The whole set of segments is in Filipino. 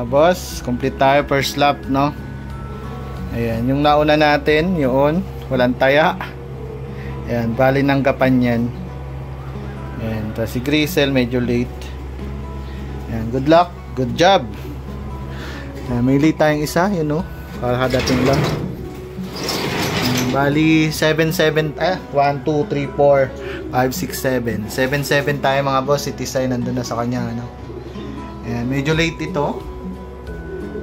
boss, complete tayo first lap, no? Ayan, yung nauna natin, yun, walang taya. Ayan, bali ng gapan yan. Ayan, tapos si Grisel medyo late. Ayan, good luck, good job. Ayan, may late tayong isa, yun, no? Kakadating lang. Bali 7-7, 1, 2, 3, 4, 5, 6, 7 7-7 tayo mga boss. Si Tisay nandun na sa kanya, ano? Ayan, medyo late ito.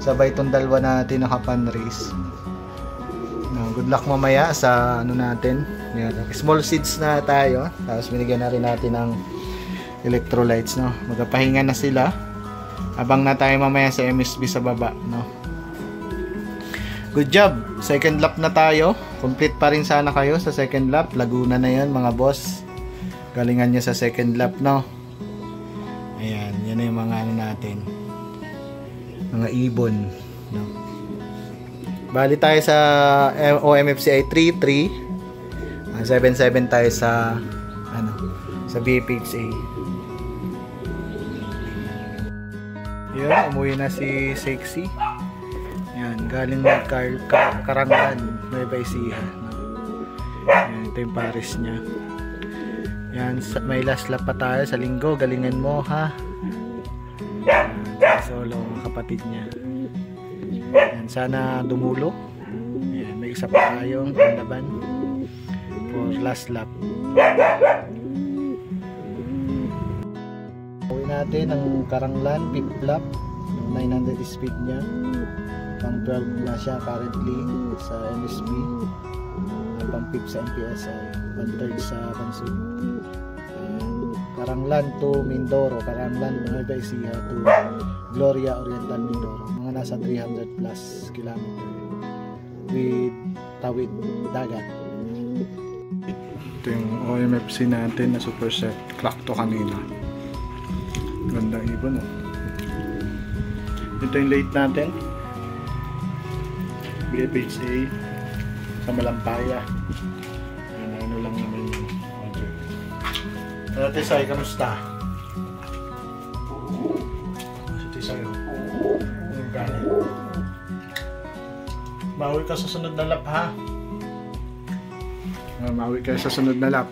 Sabay itong dalawa natin nakapan race. Good luck mamaya sa ano natin. Ayan, small seeds na tayo. Tapos binigyan na rin natin ng electrolytes, no? Magpapahinga na sila. Abang na tayo mamaya sa MSB sa baba, no? Good job! Second lap na tayo. Complete pa rin sana kayo sa second lap. Laguna na yan mga boss. Galingan nyo sa second lap, no? Ayan, yan na yung mga ano natin. Mga ibon, no? Bali tayo sa OMFCI 3-3. 7-7 tayo sa ano, sa BPHA. Yun, umuwi na si Sexy. Yan, galing na Karangan, Nueva Ecija. Yan, ito yung Paris niya. Yan, may last lap pa tayo sa linggo. Galingan mo, ha? Yan, solo ang kapatid niya. Yan, sana dumulo. Yan, may isa pa tayong laban for last lap. Uwi natin ang Karanglan, 5th lap. 900 speed niya. Pang 12 na siya currently sa MSB. Pang 5 sa MPSI. Pang 3rd sa Bansud. Karanglan to Mindoro. Karanglan Nueva Ecija to Gloria Oriental Mindoro. Mga nasa 300 plus kilometer with tawid dagat. Ito yung OMFC natin na superset. Clock to kanina. Ganda ibon, oh. Ito yung late natin. BFHA sa Malampaya. Ano lang naman yung order. Ano, Tisay, kamusta? Si Tisay, yung galing. Mawi ka sa sunod na lap, ha? Mawi ka sa sunod na lap.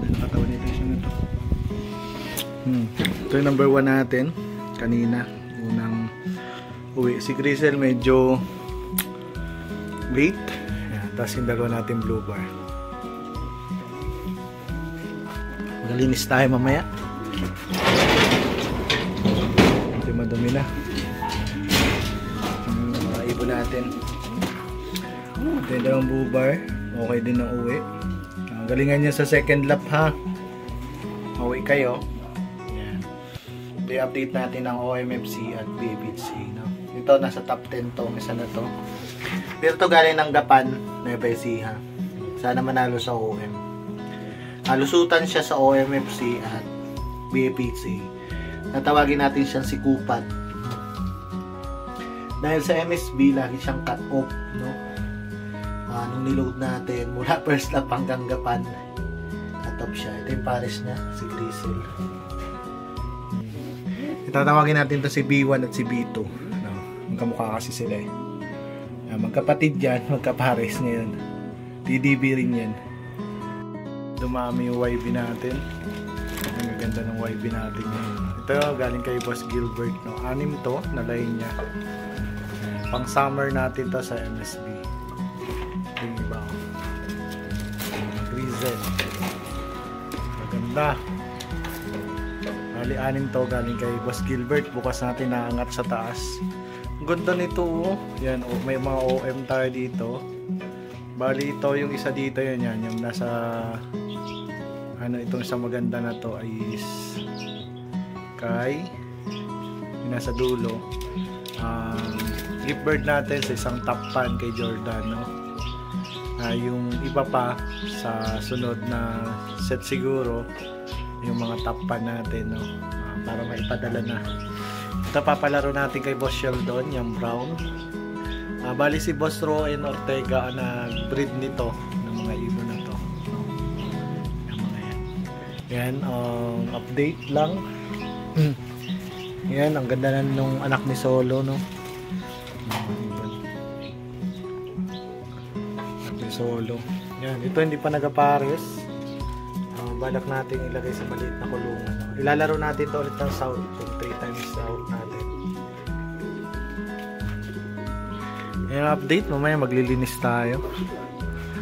Nakatawan nito yung sunod. Ito yung number 1 natin. Kanina, unang uwi. Si Grisel medyo late. Ayan, tapos yung dalawa natin blue bar. Magalinis tayo mamaya. Ito madumi na. Mga ibon natin. Ito yung dalawang blue bar. Okay din ang uwi. Galingan niya sa second lap, ha? Uwi kayo. Ayan. I-update natin ang OMFC at BPHC, no? Ito nasa top 10 to. Isa na to. Pero ito galing ng Gapan, Nueva Ecija. Sana manalo sa OM. Lusutan siya sa OMFC at BPHC. Natawagin natin siyang si Kupat. Dahil sa MSB, lagi siyang cut off, no? Nung niload natin, mula first lap hanggang Gapan, cut off siya. Ito yung Paris niya, si Grisel. Itatawagin natin to si B1 at si B2. No? Magkamukha kasi sila, eh. Magkapatid yan, magkapares ngayon. TDB rin yan. Dumami yung YB natin. Ang ganda ng YB natin ngayon. Ito galing kay Boss Gilbert, no? 6 to na line niya. Pang summer natin to sa MSB. Yung iba, Grizel. Maganda. Bali 6 to galing kay Boss Gilbert. Bukas natin naangat sa taas. Ganda nito, oh. Yan, oh, may mga OM tayo dito. Bali ito yung isa dito, yan yung nasa ano, itong isa maganda na to is kay yung nasa dulo. Gift bird natin sa isang top fan kay Jordan, no? Yung iba pa sa sunod na set siguro yung mga top fan natin, no? Para maipadala na. Ito papalaro natin kay Boss Sheldon, yung brown. Bali si Boss Roen Ortega na breed nito ng mga ibon na to. Yung mga yan. Yan, update lang. Yan, ang ganda na nung anak ni Solo, no? Anak ni Solo. Yan, ito hindi pa nagapares. Balak natin ilagay sa maliit na kulungan. No? Ilalaro natin ito ulit ng south. 3 times out natin. Yung update, mamaya maglilinis tayo.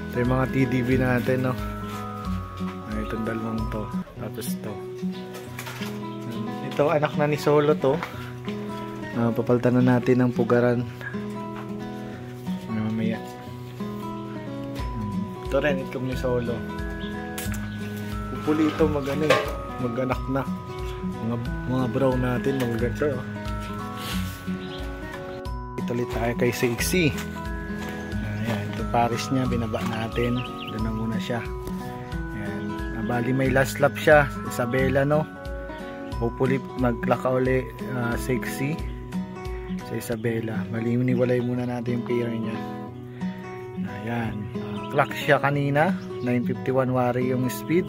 Ito yung mga TDB natin, no? Itong dalawang to. Tapos to. Ito, anak na ni Solo to. Papalitan na natin ng pugaran. Mamaya. Ito rin, itong ni Solo. Pupuli ito mag-anak na. Mga brown natin, magaganda. Ituloy tayo kay Sexy. Ayan, ito pares niya, binaba natin. Doon na muna siya. Ayan. Bali may last lap siya, Isabela, no? Hopefully magklaka uli Sexy sa Isabela. Maliniwalay muna natin yung pair niya. Ayan. Clock siya kanina, 951 wari yung speed.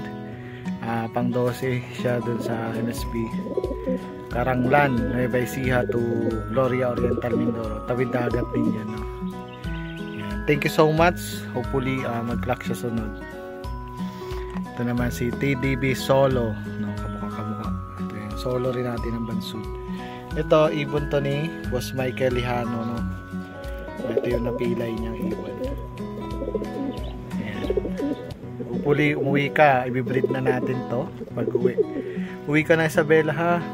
Pang 12 siya dun sa MSP Karanglan, Nueva Ecija to Gloria Oriental Mindoro. Tawid dagat din yan, no? Yan. Thank you so much. Hopefully mag-clock siya sunod. Ito naman si TDB Solo, no? Kamukha. Ito yung Solo rin natin ng Bansud. Ito, ibon to ni Boss Michael Lijano, no? Ito yung napilay niyang ibon. Hopefully umuwi ka, ibibreed na natin to pag uwi. Uwi ka na Isabela, ha?